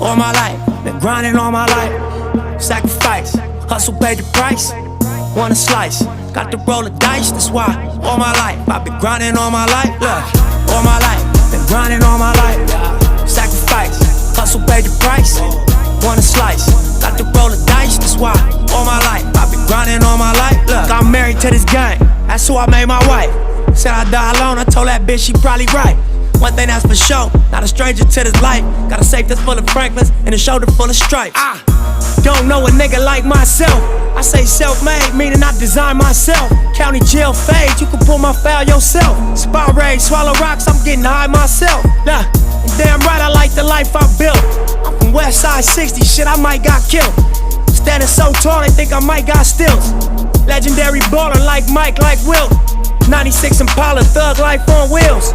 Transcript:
all my life, been grinding all my life. Sacrifice, hustle paid the price. Want a slice, got to roll the dice, that's why all my life I've been grinding all my life. Look, all my life, been grinding all my life. Sacrifice, hustle paid the price. Want a slice, got to roll the dice, that's why all my life I've been grinding all my life. Look, I'm married to this game, that's who I made my wife. Said I'd die alone, I told that bitch she probably right. One thing that's for sure, not a stranger to this life. Got a safe that's full of Franklins and a shoulder full of stripes. Don't know a nigga like myself. I say self-made, meaning I design myself. County jail fade, you can pull my file yourself. Spot raid, swallow rocks, I'm getting high myself. Nah, damn right I like the life I built. I'm from West Side 60, shit I might got killed. Standing so tall, they think I might got stills. Legendary baller like Mike, like Wilt. 96 Impala, thug life on wheels.